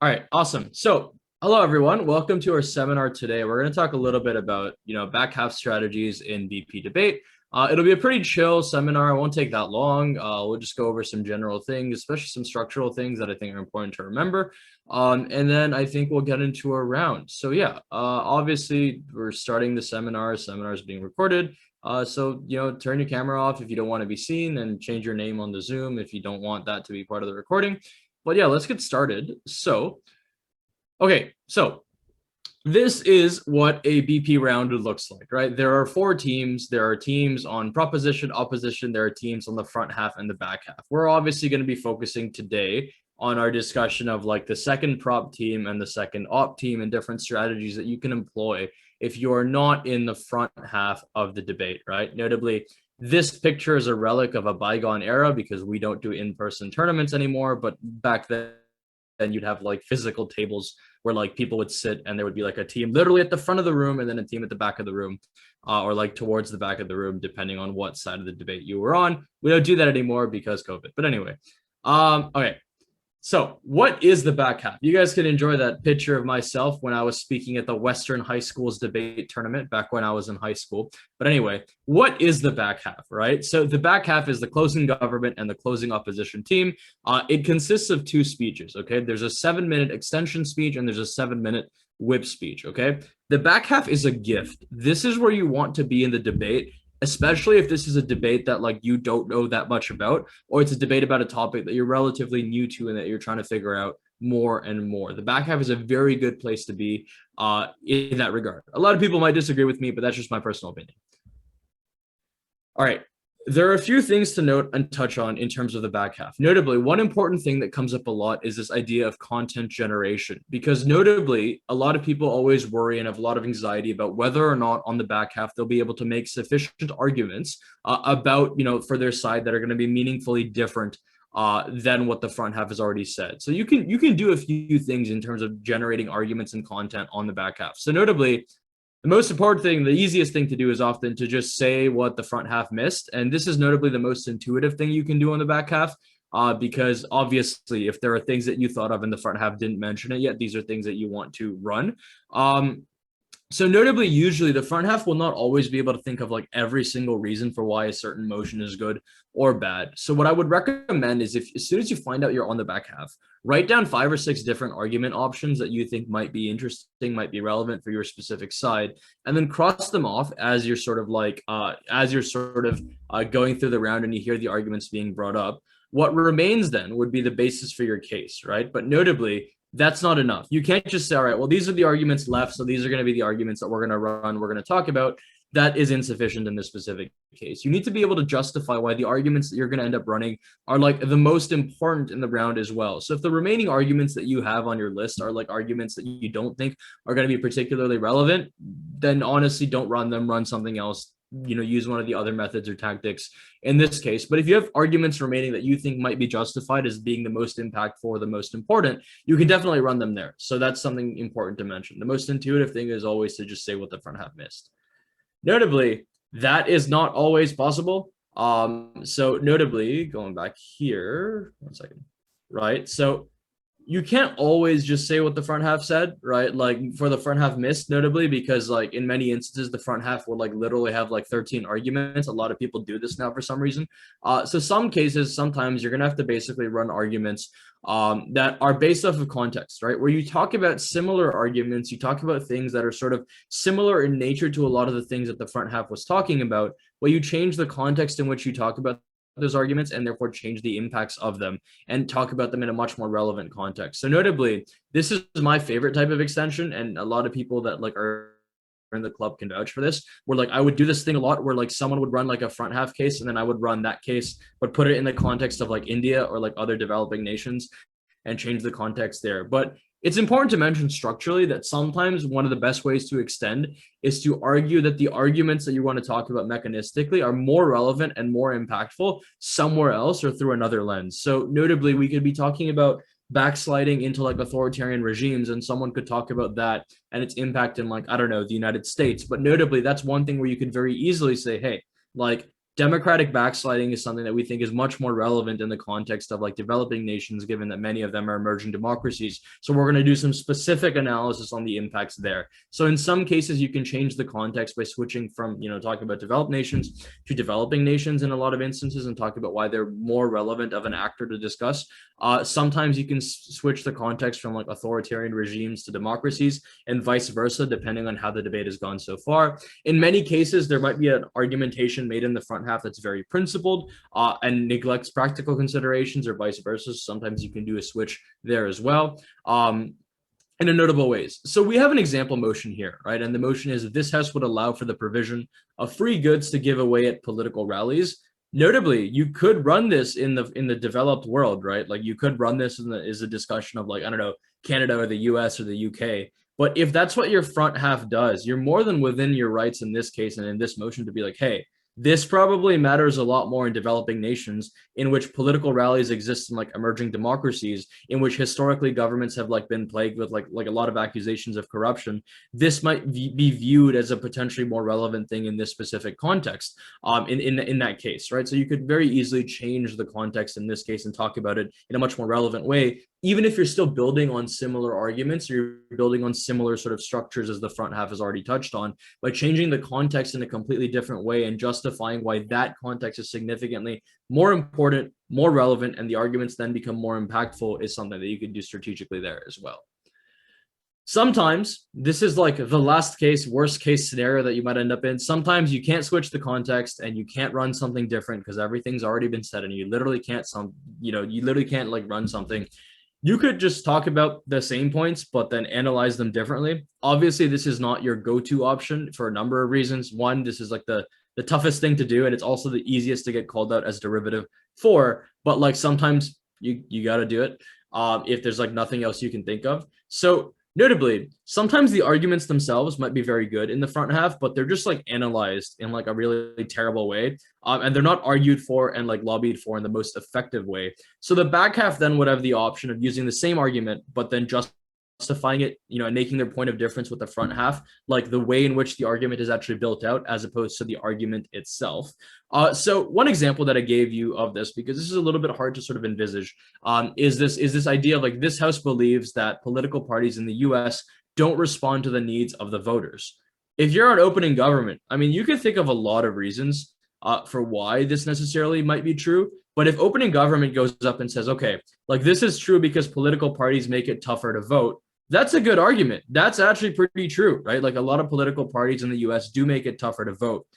All right, awesome. So, hello everyone. Welcome to our seminar today. We're going to talk a little bit about, back half strategies in VP debate. It'll be a pretty chill seminar. It won't take that long. We'll just go over some general things, especially some structural things that I think are important to remember. And then I think we'll get into a round. So yeah, obviously we're starting the seminar. Seminar is being recorded. So, turn your camera off if you don't want to be seen, and change your name on the Zoom if you don't want that to be part of the recording. But yeah, let's get started. So this is what a BP round looks like, right? There are four teams. There are teams on proposition, opposition. There are teams on the front half and the back half. We're obviously going to be focusing today on our discussion of like the second prop team and the second op team and different strategies that you can employ if you are not in the front half of the debate, right? Notably, this picture is a relic of a bygone era because we don't do in-person tournaments anymore. But back then you'd have like physical tables where like people would sit and there would be like a team literally at the front of the room and then a team at the back of the room, or like towards the back of the room, depending on what side of the debate you were on. We don't do that anymore because COVID. But anyway, okay. So what is the back half? You guys can enjoy that picture of myself when I was speaking at the Western High School's debate tournament back when I was in high school. But anyway, what is the back half, right? So the back half is the closing government and the closing opposition team. It consists of two speeches, okay? There's a 7-minute extension speech and there's a 7-minute whip speech, okay? The back half is a gift. This is where you want to be in the debate, especially if this is a debate that like you don't know that much about, or it's a debate about a topic that you're relatively new to and that you're trying to figure out more and more. The back half is a very good place to be in that regard. A lot of people might disagree with me, but that's just my personal opinion. All right. There are a few things to note and touch on in terms of the back half. Notably, one important thing that comes up a lot is this idea of content generation, because notably, a lot of people always worry and have a lot of anxiety about whether or not on the back half they'll be able to make sufficient arguments about, for their side that are going to be meaningfully different than what the front half has already said. So you can do a few things in terms of generating arguments and content on the back half. So notably, the most important thing, the easiest thing to do is often to just say what the front half missed. And this is notably the most intuitive thing you can do on the back half, because obviously if there are things that you thought of in the front half didn't mention it yet, these are things that you want to run. So notably, usually the front half will not always be able to think of like every single reason for why a certain motion is good or bad. So what I would recommend is if as soon as you find out you're on the back half, write down 5 or 6 different argument options that you think might be interesting, might be relevant for your specific side, and then cross them off as you're sort of like going through the round and you hear the arguments being brought up. What remains then would be the basis for your case, right? But notably, that's not enough. You can't just say, all right, well, these are the arguments left, so these are going to be the arguments that we're going to run, we're going to talk about. That is insufficient in this specific case. You need to be able to justify why the arguments that you're going to end up running are like the most important in the round as well. So if the remaining arguments that you have on your list are like arguments that you don't think are going to be particularly relevant, then honestly, don't run them, run something else. Use one of the other methods or tactics in this case. But if you have arguments remaining that you think might be justified as being the most impactful or the most important, you can definitely run them there. So that's something important to mention. The most intuitive thing is always to just say what the front half missed. Notably, that is not always possible. So notably, going back here, 1 second, right? So you can't always just say what the front half said, right? Like for the front half missed, notably, because like in many instances, the front half will like literally have like 13 arguments. A lot of people do this now for some reason. So some cases, sometimes you're going to have to basically run arguments that are based off of context, right? Where you talk about similar arguments, you talk about things that are sort of similar in nature to a lot of the things that the front half was talking about, where you change the context in which you talk about those arguments and therefore change the impacts of them and talk about them in a much more relevant context. So notably, this is my favorite type of extension, and a lot of people that like are in the club can vouch for this, where like I would do this thing a lot where like someone would run like a front half case and then I would run that case, but put it in the context of like India or like other developing nations and change the context there. But it's important to mention structurally that sometimes one of the best ways to extend is to argue that the arguments that you want to talk about mechanistically are more relevant and more impactful somewhere else or through another lens. So notably, we could be talking about backsliding into like authoritarian regimes, and someone could talk about that and its impact in like, I don't know, the United States. But notably, that's one thing where you could very easily say, hey, like Democratic backsliding is something that we think is much more relevant in the context of like developing nations, given that many of them are emerging democracies. So we're going to do some specific analysis on the impacts there. So in some cases, you can change the context by switching from, talking about developed nations to developing nations in a lot of instances and talk about why they're more relevant of an actor to discuss. Sometimes you can switch the context from like authoritarian regimes to democracies and vice versa, depending on how the debate has gone so far. In many cases, there might be an argumentation made in the front half that's very principled and neglects practical considerations, or vice versa. Sometimes you can do a switch there as well. In a notable ways. So we have an example motion here, right? And the motion is that this House would allow for the provision of free goods to give away at political rallies. Notably, you could run this in the developed world, right? Like you could run this as a discussion of like, I don't know, Canada or the US or the UK. But if that's what your front half does, you're more than within your rights in this case and in this motion to be like, hey, this probably matters a lot more in developing nations in which political rallies exist in like emerging democracies, in which historically governments have like been plagued with like a lot of accusations of corruption. This might be viewed as a potentially more relevant thing in this specific context in that case, right? So you could very easily change the context in this case and talk about it in a much more relevant way, even if you're still building on similar arguments, or you're building on similar sort of structures as the front half has already touched on, by changing the context in a completely different way and justifying why that context is significantly more important, more relevant, and the arguments then become more impactful is something that you can do strategically there as well. Sometimes this is like the worst case scenario that you might end up in. Sometimes you can't switch the context and you can't run something different because everything's already been said and you literally can't like run something. You could just talk about the same points, but then analyze them differently. Obviously, this is not your go-to option for a number of reasons. One, this is like the toughest thing to do, and it's also the easiest to get called out as derivative for, but like sometimes you got to do it if there's like nothing else you can think of. So notably, sometimes the arguments themselves might be very good in the front half, but they're just like analyzed in like a really terrible way. And they're not argued for and like lobbied for in the most effective way. So the back half then would have the option of using the same argument, but then justifying it, and making their point of difference with the front half, like the way in which the argument is actually built out as opposed to the argument itself. So one example that I gave you of this, because this is a little bit hard to sort of envisage, is this idea of like this House believes that political parties in the US don't respond to the needs of the voters. If you're on opening government, I mean, you could think of a lot of reasons for why this necessarily might be true. But if opening government goes up and says, okay, like this is true because political parties make it tougher to vote, that's a good argument. That's actually pretty true, right? Like a lot of political parties in the US do make it tougher to vote.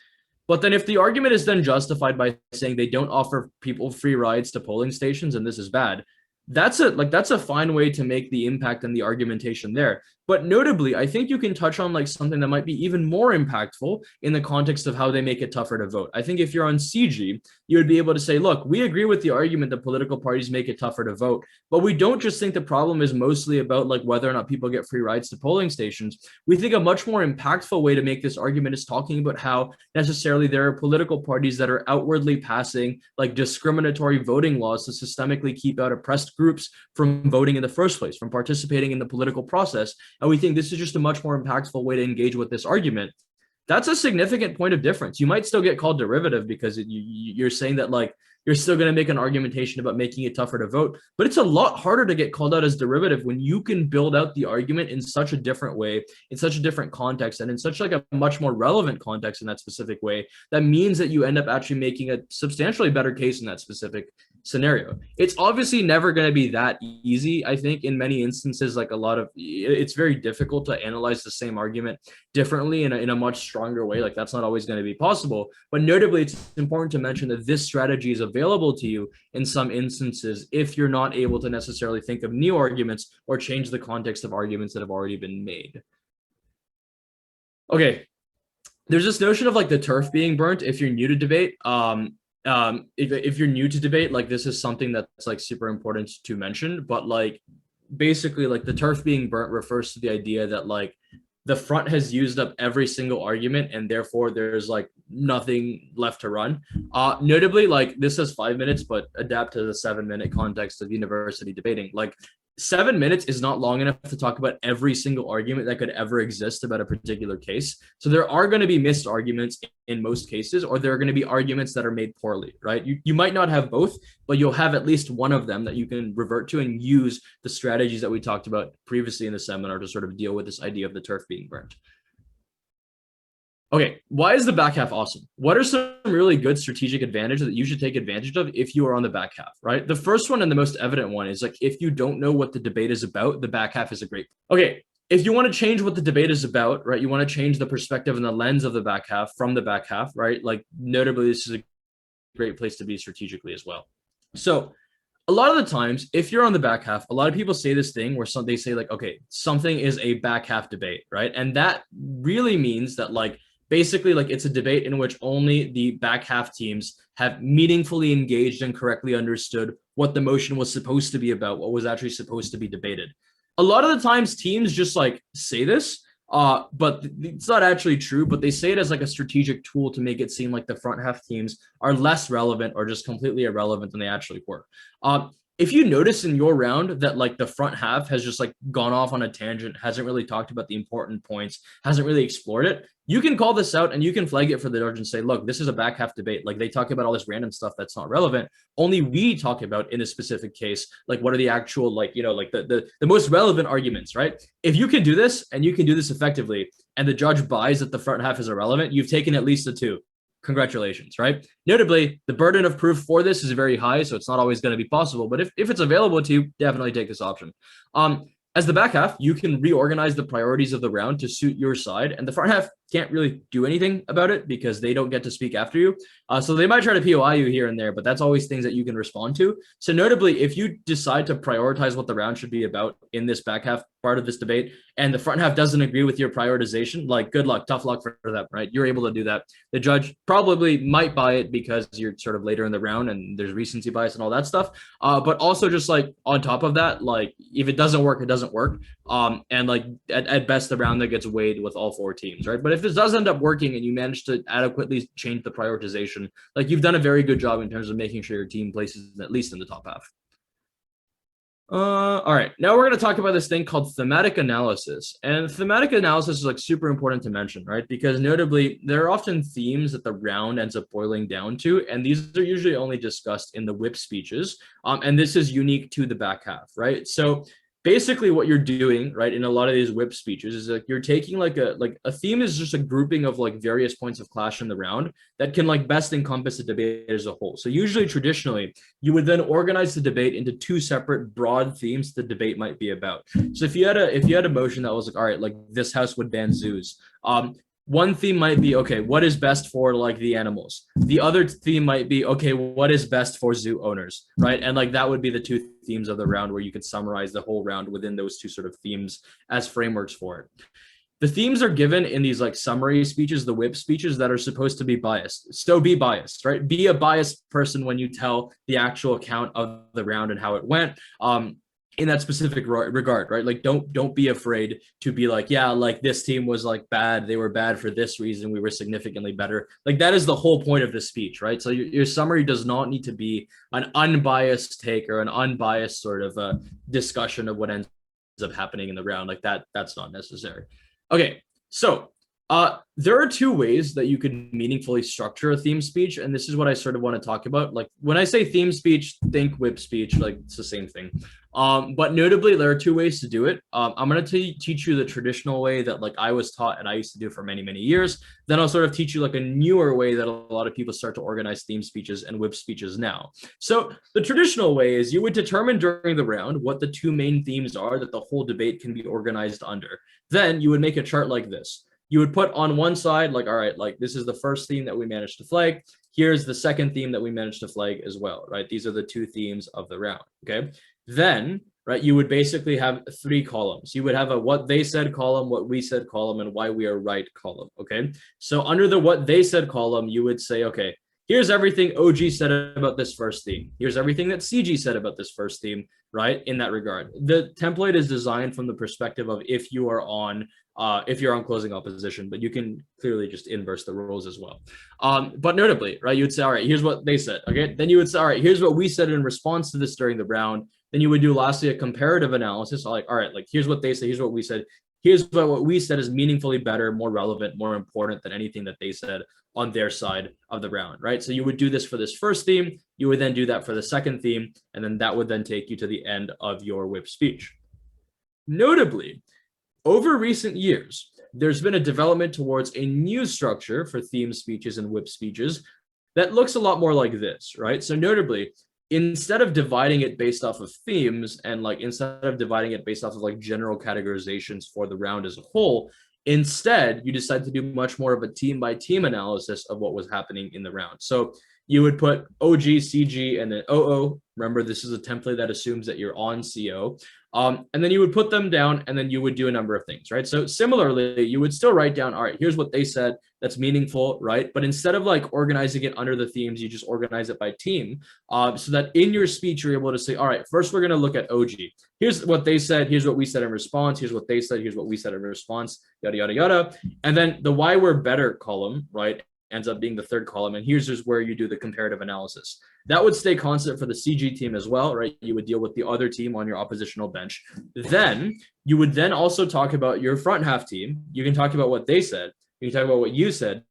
But then if the argument is then justified by saying they don't offer people free rides to polling stations and this is bad, that's a fine way to make the impact and the argumentation there. But notably, I think you can touch on like something that might be even more impactful in the context of how they make it tougher to vote. I think if you're on CG, you would be able to say, look, we agree with the argument that political parties make it tougher to vote, but we don't just think the problem is mostly about like whether or not people get free rides to polling stations. We think a much more impactful way to make this argument is talking about how necessarily there are political parties that are outwardly passing like discriminatory voting laws to systemically keep out oppressed groups from voting in the first place, from participating in the political process. And we think this is just a much more impactful way to engage with this argument. That's a significant point of difference. You might still get called derivative because you're saying that like you're still going to make an argumentation about making it tougher to vote, but it's a lot harder to get called out as derivative when you can build out the argument in such a different way, in such a different context, and in such like a much more relevant context in that specific way. That means that you end up actually making a substantially better case in that specific scenario. It's obviously never going to be that easy. I think in many instances, like it's very difficult to analyze the same argument differently in a much stronger way. Like that's not always going to be possible, but notably it's important to mention that this strategy is available to you in some instances if you're not able to necessarily think of new arguments or change the context of arguments that have already been made. Okay, there's this notion of like the turf being burnt if you're new to debate. If you're new to debate, like this is something that's like super important to mention, but like basically like the turf being burnt refers to the idea that like the front has used up every single argument and therefore there's like nothing left to run. Notably, like this says 5 minutes, but adapt to the 7-minute context of university debating. Like 7 minutes is not long enough to talk about every single argument that could ever exist about a particular case. So there are going to be missed arguments in most cases, or there are going to be arguments that are made poorly, right? You might not have both, but you'll have at least one of them that you can revert to and use the strategies that we talked about previously in the seminar to sort of deal with this idea of the turf being burnt. Okay, why is the back half awesome? What are some really good strategic advantages that you should take advantage of if you are on the back half, right? The first one and the most evident one is like, if you don't know what the debate is about, the back half is a great. Okay, if you want to change what the debate is about, right? You want to change the perspective and the lens of the back half from the back half, right? Like notably, this is a great place to be strategically as well. So a lot of the times, if you're on the back half, a lot of people say this thing where they say like, okay, something is a back half debate, right? And that really means that like, basically, like it's a debate in which only the back half teams have meaningfully engaged and correctly understood what the motion was supposed to be about, what was actually supposed to be debated. A lot of the times teams just like say this, but it's not actually true, but they say it as like a strategic tool to make it seem like the front half teams are less relevant or just completely irrelevant than they actually were. If you notice in your round that like the front half has just like gone off on a tangent, hasn't really talked about the important points, hasn't really explored it, you can call this out and you can flag it for the judge and say, look, this is a back half debate. Like they talk about all this random stuff that's not relevant. Only we talk about in a specific case, like what are the actual, like, you know, like the most relevant arguments, right? If you can do this and you can do this effectively and the judge buys that the front half is irrelevant, you've taken at least a 2. Congratulations, right? Notably, the burden of proof for this is very high, so it's not always going to be possible. But if it's available to you, definitely take this option. As the back half, you can reorganize the priorities of the round to suit your side, and the front half can't really do anything about it because they don't get to speak after you. So they might try to POI you here and there, but that's always things that you can respond to. So notably, if you decide to prioritize what the round should be about in this back half part of this debate, and the front half doesn't agree with your prioritization, like good luck, tough luck for them, right? You're able to do that. The judge probably might buy it because you're sort of later in the round and there's recency bias and all that stuff. But also just like on top of that, like if it doesn't work, it doesn't work. And like at best, the round that gets weighed with all 4 teams, right? But if this does end up working and you manage to adequately change the prioritization, like you've done a very good job in terms of making sure your team places at least in the top half. All right, now we're going to talk about this thing called thematic analysis. And thematic analysis is like super important to mention, right? Because notably, there are often themes that the round ends up boiling down to, and these are usually only discussed in the whip speeches. And this is unique to the back half, right? So basically what you're doing, right, in a lot of these whip speeches is like you're taking like a theme is just a grouping of like various points of clash in the round that can like best encompass the debate as a whole. So usually traditionally you would then organize the debate into 2 separate broad themes the debate might be about. So if you had a motion that was like, all right, like this house would ban zoos, one theme might be, okay, what is best for like the animals? The other theme might be, okay, what is best for zoo owners, right? And like that would be the 2 themes of the round where you could summarize the whole round within those 2 sort of themes as frameworks for it. The themes are given in these like summary speeches, the whip speeches that are supposed to be biased. So be biased, right? Be a biased person when you tell the actual account of the round and how it went. In that specific regard, right? Like don't be afraid to be like, yeah, like this team was like bad. They were bad for this reason. We were significantly better. Like that is the whole point of the speech, right? So your summary does not need to be an unbiased take or an unbiased sort of discussion of what ends up happening in the round. Like that's not necessary. Okay, so there are 2 ways that you can meaningfully structure a theme speech, and this is what I sort of want to talk about. Like when I say theme speech, think whip speech, like it's the same thing. But notably, there are 2 ways to do it. I'm going to teach you the traditional way that like I was taught and I used to do for many, many years. Then I'll sort of teach you like a newer way that a lot of people start to organize theme speeches and whip speeches now. So the traditional way is you would determine during the round what the 2 main themes are that the whole debate can be organized under. Then you would make a chart like this. You would put on one side, like, all right, like this is the first theme that we managed to flag. Here's the second theme that we managed to flag as well, right? These are the 2 themes of the round, okay? Then, right, you would basically have 3 columns. You would have a what they said column, what we said column, and why we are right column, okay? So under the what they said column, you would say, okay, here's everything OG said about this first theme. Here's everything that CG said about this first theme, right? In that regard. The template is designed from the perspective of if you are on if you're on closing opposition, but you can clearly just inverse the roles as well. But notably, right, you would say, all right, here's what they said. Okay. Then you would say, all right, here's what we said in response to this during the round. Then you would do lastly a comparative analysis. Like, all right, like here's what they said, here's what we said. Here's what we said is meaningfully better, more relevant, more important than anything that they said on their side of the round, right? So you would do this for this first theme, you would then do that for the second theme, and then that would then take you to the end of your whip speech. Notably, over recent years, there's been a development towards a new structure for theme speeches and whip speeches that looks a lot more like this, right? So notably, instead of dividing it based off of themes and like instead of dividing it based off of like general categorizations for the round as a whole, instead you decide to do much more of a team by team analysis of what was happening in the round. So you would put OG, CG, and then OO. Remember, this is a template that assumes that you're on CO. And then you would put them down and then you would do a number of things, right? So similarly, you would still write down, all right, here's what they said that's meaningful, right? But instead of like organizing it under the themes, you just organize it by team so that in your speech, you're able to say, all right, first we're going to look at OG. Here's what they said. Here's what we said in response. Here's what they said. Here's what we said in response, yada, yada, yada. And then the why we're better column, right, ends up being the third column. And here's just where you do the comparative analysis. That would stay constant for the CG team as well, right? You would deal with the other team on your oppositional bench. Then you would then also talk about your front half team. You can talk about what they said. You can talk about what you said.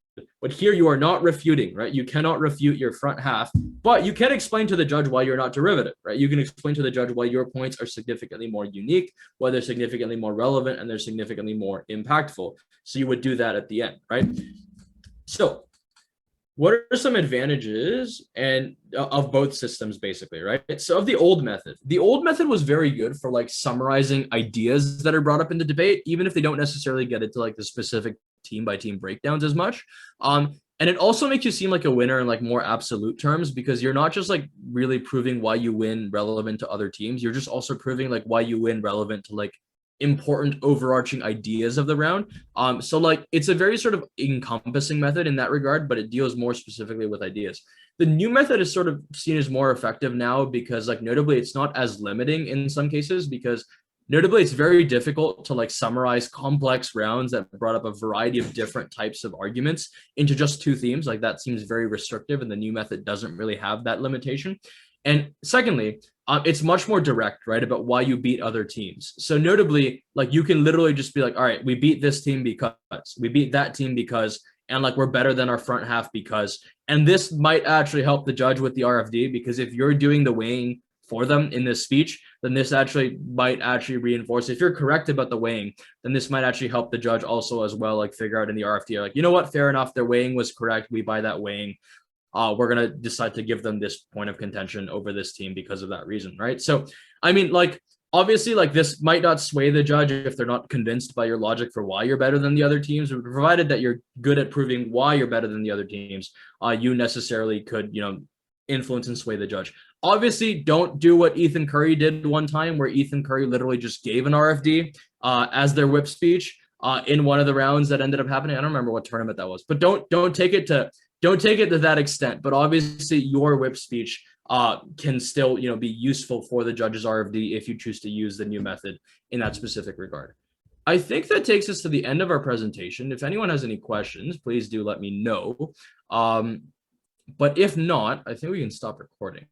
But here you are not refuting, right? You cannot refute your front half, but you can explain to the judge why you're not derivative, right? You can explain to the judge why your points are significantly more unique, why they're significantly more relevant, and they're significantly more impactful. So you would do that at the end, right? So what are some advantages and of both systems, basically, right? So of the old method was very good for like summarizing ideas that are brought up in the debate, even if they don't necessarily get into like the specific team by team breakdowns as much. And it also makes you seem like a winner in like more absolute terms, because you're not just like really proving why you win relevant to other teams. You're just also proving like why you win relevant to like important overarching ideas of the round. So like it's a very sort of encompassing method in that regard, but it deals more specifically with ideas. The new method is sort of seen as more effective now because like notably it's not as limiting in some cases, because notably it's very difficult to like summarize complex rounds that brought up a variety of different types of arguments into just two themes. Like that seems very restrictive, and the new method doesn't really have that limitation. And secondly, it's much more direct, right, about why you beat other teams. So notably, like you can literally just be like, all right, we beat this team because, we beat that team because, and like we're better than our front half because. And this might actually help the judge with the RFD, because if you're doing the weighing for them in this speech, then this actually might actually reinforce. If you're correct about the weighing, then this might actually help the judge also as well, like figure out in the RFD, like, you know what, fair enough, their weighing was correct. We buy that weighing. We're going to decide to give them this point of contention over this team because of that reason, right? So, I mean, like, obviously, like, this might not sway the judge if they're not convinced by your logic for why you're better than the other teams, but provided that you're good at proving why you're better than the other teams, you necessarily could, you know, influence and sway the judge. Obviously, don't do what Ethan Curry did one time, where Ethan Curry literally just gave an RFD as their whip speech in one of the rounds that ended up happening. I don't remember what tournament that was, but don't take it to that extent. But obviously, your whip speech can still, you know, be useful for the judge's RFD if you choose to use the new method in that specific regard. I think that takes us to the end of our presentation. If anyone has any questions, please do let me know. But if not, I think we can stop recording.